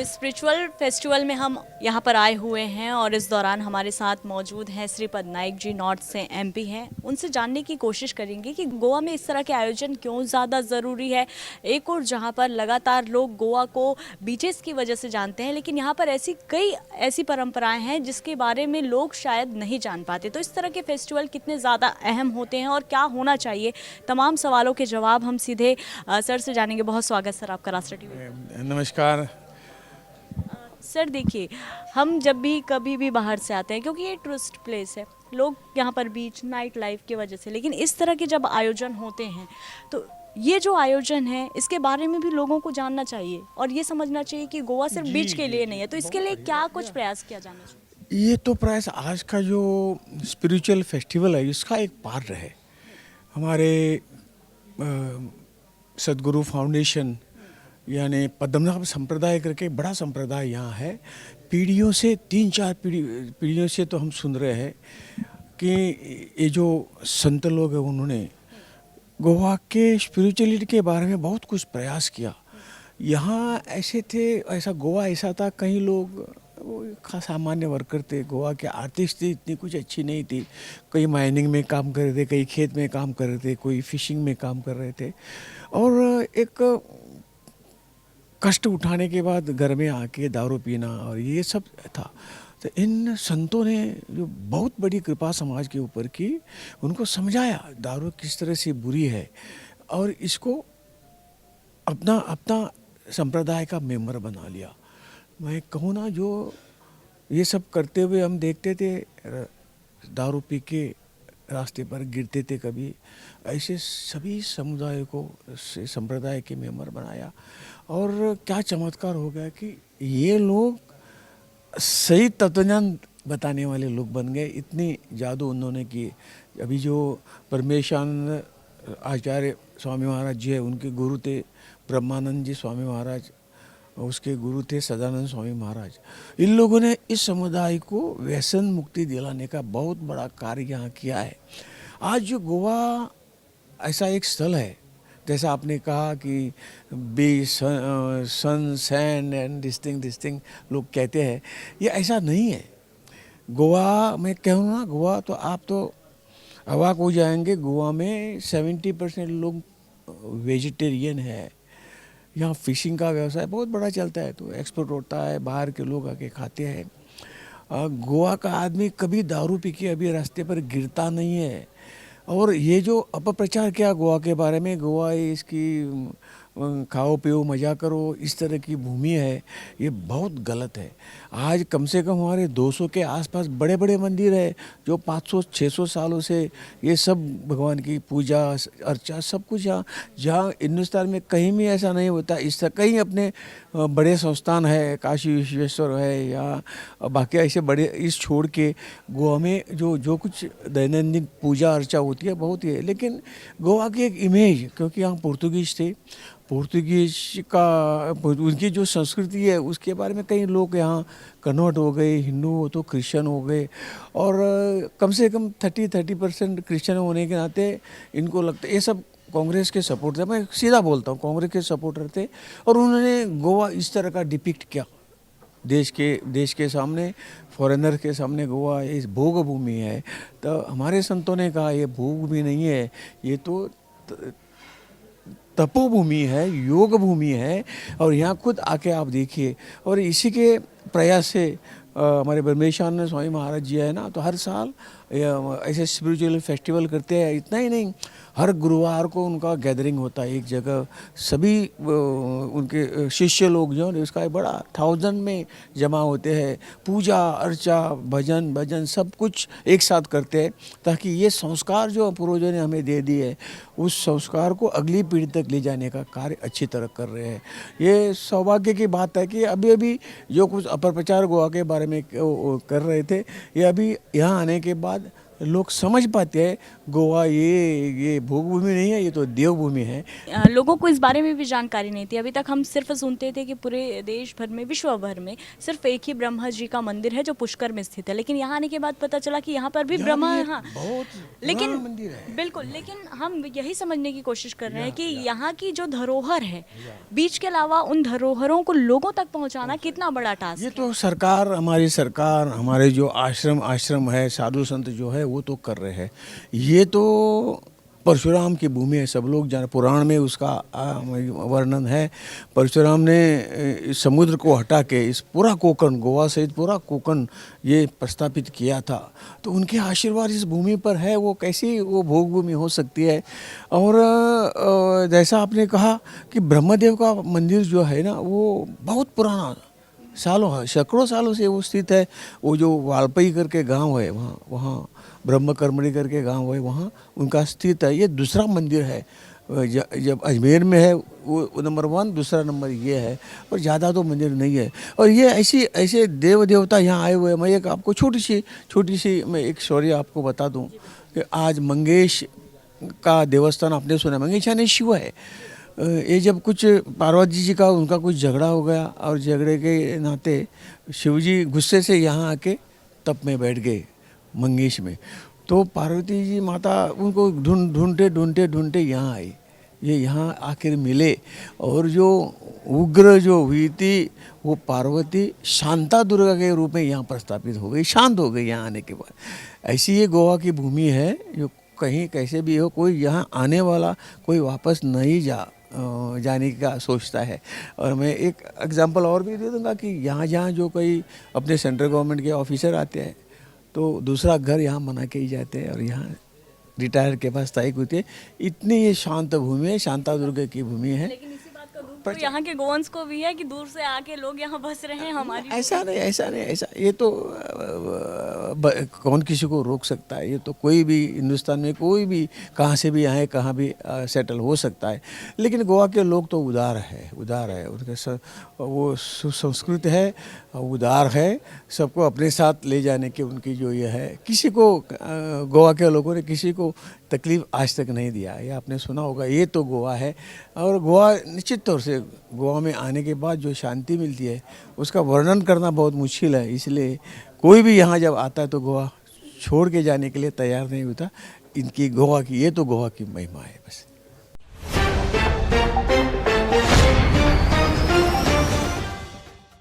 Spiritual festival में हम यहाँ पर आए हुए हैं और इस दौरान हमारे साथ मौजूद हैं श्रीपद नाइक जी, नॉर्थ से एमपी हैं। उनसे जानने की कोशिश करेंगे कि गोवा में इस तरह के आयोजन क्यों ज़्यादा ज़रूरी है। एक और जहाँ पर लगातार लोग गोवा को बीचेस की वजह से जानते हैं, लेकिन यहाँ पर कई ऐसी परंपराएं हैं जिसके बारे में लोग शायद नहीं जान पाते। तो इस तरह के फेस्टिवल कितने ज़्यादा अहम होते हैं और क्या होना चाहिए, तमाम सवालों के जवाब हम सीधे सर से जानेंगे। बहुत स्वागत सर आपका राष्ट्र टीवी। नमस्कार। सर देखिए, हम जब भी कभी भी बाहर से आते हैं, क्योंकि ये टूरिस्ट प्लेस है, लोग यहाँ पर बीच नाइट लाइफ की वजह से, लेकिन इस तरह के जब आयोजन होते हैं तो ये जो आयोजन है इसके बारे में भी लोगों को जानना चाहिए और ये समझना चाहिए कि गोवा सिर्फ बीच के लिए नहीं है। तो इसके लिए क्या कुछ प्रयास किया जाना चाहिए? ये तो प्रयास आज का जो स्पिरिचुअल फेस्टिवल है इसका एक पार्ट है। हमारे सदगुरु फाउंडेशन यानी पद्मनाभ संप्रदाय करके बड़ा संप्रदाय यहाँ है। पीढ़ियों से 3-4 पीढ़ियों से तो हम सुन रहे हैं कि ये जो संत लोग हैं उन्होंने गोवा के स्पिरिचुअलिटी के बारे में बहुत कुछ प्रयास किया। यहाँ ऐसे थे, ऐसा गोवा ऐसा था, कई लोग वो सामान्य वर्कर थे। गोवा की आर्थिक स्थिति इतनी कुछ अच्छी नहीं थी। कई माइनिंग में काम कर रहे थे, कई खेत में काम कर रहे थे, कोई फिशिंग में काम कर रहे थे और एक कष्ट उठाने के बाद घर में आके दारू पीना और ये सब था। तो इन संतों ने जो बहुत बड़ी कृपा समाज के ऊपर की, उनको समझाया दारू किस तरह से बुरी है और इसको अपना अपना संप्रदाय का मेंबर बना लिया। मैं कहूँ ना, जो ये सब करते हुए हम देखते थे, दारू पी के रास्ते पर गिरते थे कभी, ऐसे सभी समुदाय को संप्रदाय के मेंबर बनाया। और क्या चमत्कार हो गया कि ये लोग सही तत्वज्ञान बताने वाले लोग बन गए। इतनी जादू उन्होंने की। अभी जो परमेशानंद आचार्य स्वामी महाराज जी है, उनके गुरु थे ब्रह्मानंद जी स्वामी महाराज, उसके गुरु थे सदानंद स्वामी महाराज। इन लोगों ने इस समुदाय को व्यसन मुक्ति दिलाने का बहुत बड़ा कार्य यहाँ किया है। आज जो गोवा ऐसा एक स्थल है, जैसा आपने कहा कि be sun sand and this thing लोग कहते हैं, ये ऐसा नहीं है। गोवा में कहूँ ना, गोवा तो आप तो अवाक हो जाएंगे। गोवा में 70% लोग वेजिटेरियन है। यहाँ फिशिंग का व्यवसाय बहुत बड़ा चलता है, तो एक्सपोर्ट होता है, बाहर के लोग आके खाते हैं। गोवा का आदमी कभी दारू पी के अभी रास्ते पर गिरता नहीं है। और ये जो अपप्रचार किया गोवा के बारे में, गोवा इसकी खाओ पियो मज़ा करो, इस तरह की भूमि है, ये बहुत गलत है। आज कम से कम हमारे 200 के आसपास बड़े बड़े मंदिर है जो 500-600 सालों से ये सब भगवान की पूजा अर्चा सब कुछ यहाँ, जहाँ हिंदुस्तान में कहीं भी ऐसा नहीं होता। इस तरह कहीं अपने बड़े संस्थान है, काशी विश्वेश्वर है या बाकी ऐसे बड़े, इस छोड़ के गोवा में जो कुछ दैनंदिन पूजा अर्चा होती है बहुत ही है। लेकिन गोवा की एक इमेज, क्योंकि यहाँ पोर्तुगीज थे, पोर्तुगीज का उनकी जो संस्कृति है उसके बारे में कई लोग यहाँ कन्वर्ट हो गए, हिंदू हो तो क्रिश्चियन हो गए। और कम से कम 30% क्रिश्चियन होने के नाते इनको लगता है ये सब कांग्रेस के सपोर्टर थे। मैं सीधा बोलता हूँ, कांग्रेस के सपोर्टर थे और उन्होंने गोवा इस तरह का डिपिक्ट किया देश के सामने, फॉरेनर के सामने। गोवा इस भोग भूमि है। तो हमारे संतों ने कहा ये भोग भूमि नहीं है, ये तो तपोभूमि है, योग भूमि है। और यहाँ खुद आके आप देखिए। और इसी के प्रयास से हमारे ब्रह्मेशानंद स्वामी महाराज जी है ना, तो हर साल ऐसे स्पिरिचुअल फेस्टिवल करते हैं। इतना ही नहीं, हर गुरुवार को उनका गैदरिंग होता है एक जगह। सभी उनके शिष्य लोग जो है उसका बड़ा 1000 में जमा होते हैं। पूजा अर्चा भजन सब कुछ एक साथ करते हैं, ताकि ये संस्कार जो पूर्वजों ने हमें दे दिए उस संस्कार को अगली पीढ़ी तक ले जाने का कार्य अच्छी तरह कर रहे हैं। ये सौभाग्य की बात है कि अभी जो कुछ अपप्रचार गोवा के बारे में कर रहे थे, ये अभी यहाँ आने के बाद लोग समझ पाते हैं गोवा ये भोगभूमि नहीं है, ये तो देवभूमि है। लोगों को इस बारे में भी जानकारी नहीं थी। अभी तक हम सिर्फ सुनते थे कि पूरे देश भर में, विश्व भर में सिर्फ एक ही ब्रह्मा जी का मंदिर है जो पुष्कर में स्थित है, लेकिन यहाँ आने के बाद पता चला कि यहाँ पर भी यहाँ ब्रह्मा भी एक हाँ बहुत लेकिन पुराना मंदिर है। बिल्कुल, लेकिन हम यही समझने की कोशिश कर रहे हैं कि यहाँ की जो धरोहर है, बीच के अलावा उन धरोहरों को लोगों तक पहुँचाना कितना बड़ा ये टास्क तो सरकार, हमारी सरकार, हमारे जो आश्रम है, साधु संत जो है वो तो कर रहे हैं। ये तो परशुराम की भूमि है, सब लोग जान, पुराण में उसका वर्णन है। परशुराम ने इस समुद्र को हटा के इस पूरा कोकण, गोवा सहित पूरा कोकण ये प्रस्थापित किया था। तो उनके आशीर्वाद इस भूमि पर है, वो कैसी वो भोग भूमि हो सकती है। और जैसा आपने कहा कि ब्रह्मदेव का मंदिर जो है ना, वो बहुत पुराना, सालों सैकड़ों सालों से वो स्थित है। वो जो वालपई करके गांव है, वहाँ ब्रह्मकर्मणी करके गांव है, वहाँ उनका स्थित है। ये दूसरा मंदिर है, जब अजमेर में है वो नंबर 1, दूसरा नंबर ये है, और ज़्यादा तो मंदिर नहीं है। और ये ऐसे देव देवता यहाँ आए हुए हैं। मैं एक आपको छोटी सी मैं एक स्टोरी आपको बता दूँ कि आज मंगेश का देवस्थान आपने सुना, मंगेश यानी शिव है। ये जब कुछ पार्वती जी का उनका कुछ झगड़ा हो गया, और झगड़े के नाते शिवजी गुस्से से यहाँ आके तप में बैठ गए मंगेश में। तो पार्वती जी माता उनको ढूंढते यहाँ आई, ये यहाँ आखिर मिले। और जो उग्र जो हुई थी वो पार्वती शांता दुर्गा के रूप में यहाँ प्रस्थापित हो गई, शांत हो गई यहाँ आने के बाद। ऐसी ये गोवा की भूमि है जो कहीं कैसे भी हो, कोई यहाँ आने वाला कोई वापस नहीं जाने का सोचता है। और मैं एक एग्जांपल और भी दे दूँगा कि यहाँ जहाँ जो कोई अपने सेंट्रल गवर्नमेंट के ऑफिसर आते हैं तो दूसरा घर यहाँ बना के ही जाते हैं, और यहाँ रिटायर के पास स्थायिक होते हैं। इतनी ये शांत भूमि है, शांता दुर्गा की भूमि है। लेकिन इसी बात का दुख तो यहाँ के गोवंश को भी है कि दूर से आके लोग यहाँ बस रहे हैं हमारी। ऐसा नहीं, ये तो कौन किसी को रोक सकता है। ये तो कोई भी हिंदुस्तान में कोई भी कहाँ से भी आए, कहाँ भी सेटल हो सकता है। लेकिन गोवा के लोग तो उदार है, उनके वो सुसंस्कृत है, उदार है, सबको अपने साथ ले जाने की उनकी जो ये है। किसी को गोवा के लोगों ने किसी को तकलीफ आज तक नहीं दिया, ये आपने सुना होगा। ये तो गोवा है। और गोवा निश्चित तौर से गोवा में आने के बाद जो शांति मिलती है उसका वर्णन करना बहुत मुश्किल है। इसलिए कोई भी यहाँ जब आता है तो गोवा छोड़ के जाने के लिए तैयार नहीं होता। इनकी गोवा की, ये तो गोवा की महिमा है बस।